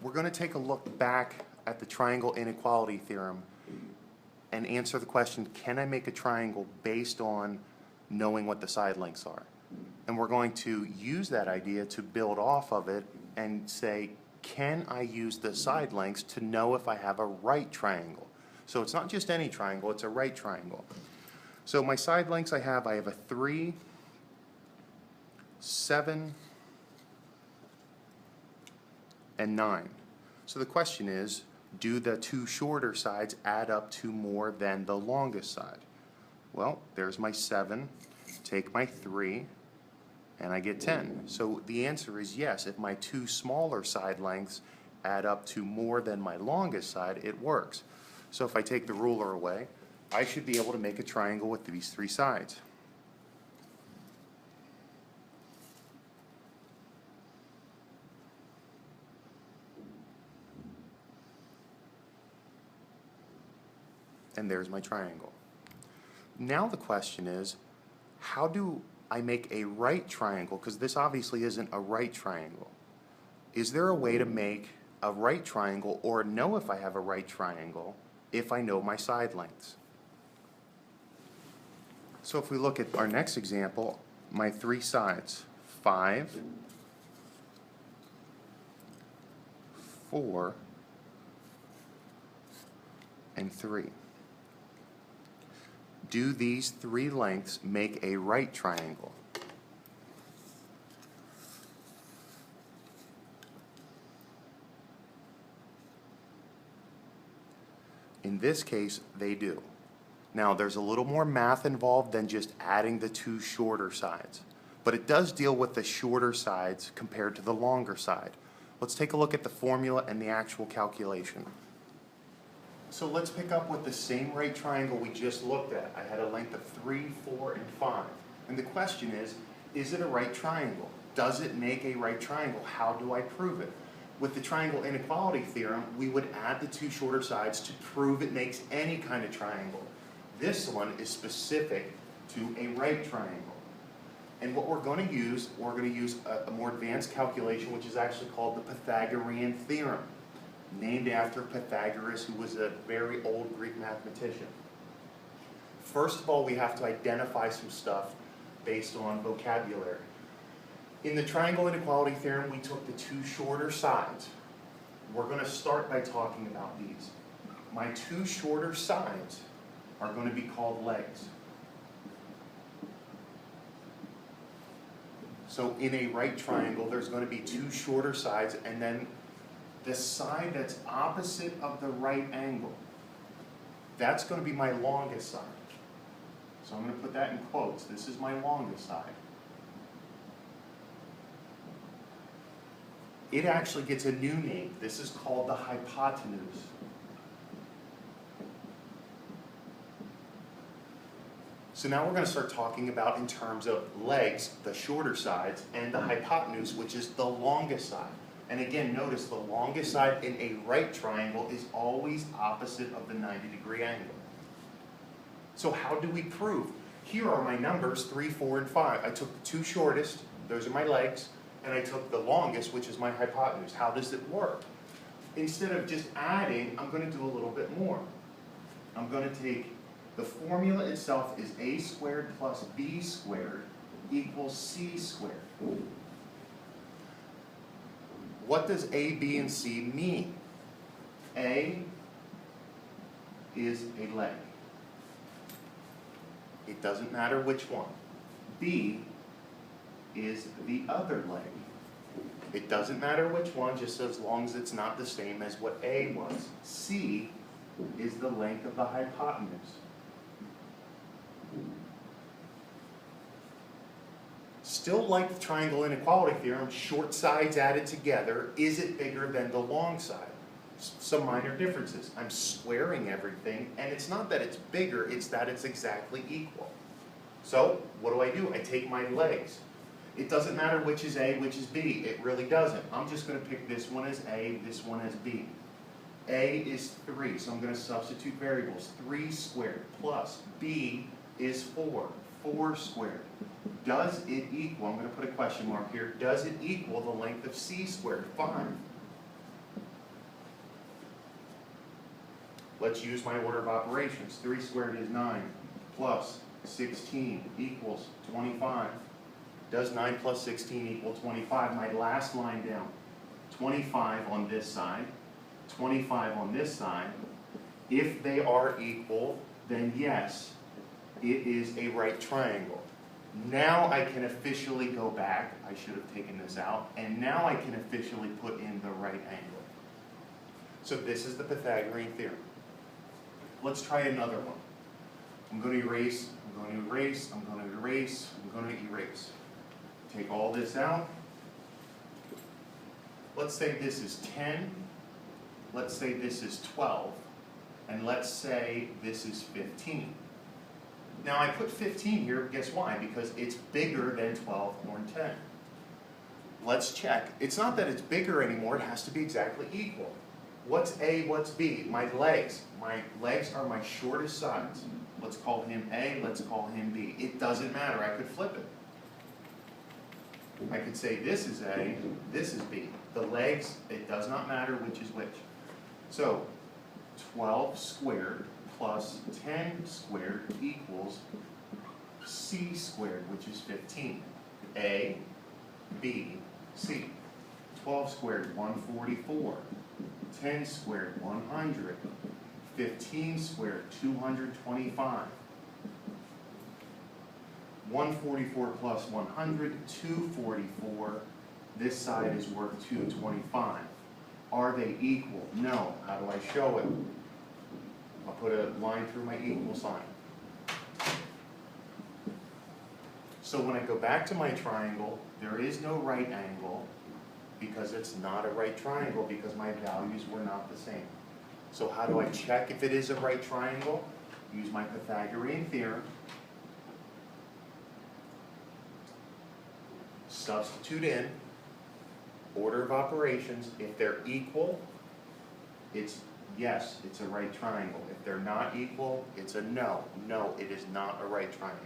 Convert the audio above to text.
we're going to take a look back at the triangle inequality theorem and answer the question, can I make a triangle based on knowing what the side lengths are? And we're going to use that idea to build off of it and say, can I use the side lengths to know if I have a right triangle? So it's not just any triangle, it's a right triangle. So my side lengths I have a 3, 7, and 9. So the question is, do the two shorter sides add up to more than the longest side? Well, there's my 7, take my 3, and I get 10. So the answer is yes, if my two smaller side lengths add up to more than my longest side, it works. So if I take the ruler away, I should be able to make a triangle with these three sides. And there's my triangle. Now the question is, how do I make a right triangle? Because this obviously isn't a right triangle. Is there a way to make a right triangle or know if I have a right triangle if I know my side lengths? So if we look at our next example, my three sides, 5, 4, and 3. Do these three lengths make a right triangle? In this case, they do. Now, there's a little more math involved than just adding the two shorter sides, but it does deal with the shorter sides compared to the longer side. Let's take a look at the formula and the actual calculation. So let's pick up with the same right triangle we just looked at. I had a length of 3, 4, and 5. And the question is it a right triangle? Does it make a right triangle? How do I prove it? With the triangle inequality theorem, we would add the two shorter sides to prove it makes any kind of triangle. This one is specific to a right triangle. And what we're going to use a more advanced calculation, which is actually called the Pythagorean Theorem, named after Pythagoras, who was a very old Greek mathematician. First of all, we have to identify some stuff based on vocabulary. In the triangle inequality theorem, we took the two shorter sides. We're going to start by talking about these. My two shorter sides are going to be called legs. So in a right triangle, there's going to be two shorter sides, and then the side that's opposite of the right angle, that's going to be my longest side. So I'm going to put that in quotes. This is my longest side. It actually gets a new name. This is called the hypotenuse. So now we're going to start talking about in terms of legs, the shorter sides, and the hypotenuse, which is the longest side. And again, notice the longest side in a right triangle is always opposite of the 90-degree angle. So how do we prove? Here are my numbers, 3, 4, and 5. I took the two shortest, those are my legs, and I took the longest, which is my hypotenuse. How does it work? Instead of just adding, I'm going to do a little bit more. I'm going to take the formula itself is a squared plus b squared equals c squared. What does A, B, and C mean? A is a leg. It doesn't matter which one. B is the other leg. It doesn't matter which one, just as long as it's not the same as what A was. C is the length of the hypotenuse. Still like the triangle inequality theorem, short sides added together, is it bigger than the long side? Some minor differences. I'm squaring everything, and it's not that it's bigger, it's that it's exactly equal. So, what do? I take my legs. It doesn't matter which is A, which is B. It really doesn't. I'm just going to pick this one as A, this one as B. A is 3, so I'm going to substitute variables. 3 squared plus B is 4. 4 squared. Does it equal, I'm going to put a question mark here, does it equal the length of C squared, 5? Let's use my order of operations. 3 squared is 9, plus 16 equals 25. Does 9 plus 16 equal 25? My last line down. 25 on this side, 25 on this side. If they are equal, then yes, it is a right triangle. Now I can officially go back, I should have taken this out, and now I can officially put in the right angle. So this is the Pythagorean Theorem. Let's try another one. I'm going to erase, I'm going to erase, I'm going to erase, I'm going to erase. Take all this out. Let's say this is 10, let's say this is 12, and let's say this is 15. Now I put 15 here, guess why? Because it's bigger than 12 or 10. Let's check. It's not that it's bigger anymore, it has to be exactly equal. What's A, what's B? My legs. My legs are my shortest sides. Let's call him A, let's call him B. It doesn't matter, I could flip it. I could say this is A, this is B. The legs, it does not matter which is which. So, 12 squared plus 10 squared equals C squared, which is 15. A, B, C. 12 squared, 144. 10 squared, 100. 15 squared, 225. 144 plus 100, 244. This side is worth 225. Are they equal? No. How do I show it? I'll put a line through my equal sign. So when I go back to my triangle, there is no right angle because it's not a right triangle because my values were not the same. So how do I check if it is a right triangle? Use my Pythagorean Theorem. Substitute in order of operations. If they're equal, it's yes, it's a right triangle. If they're not equal, it's a no. No, it is not a right triangle.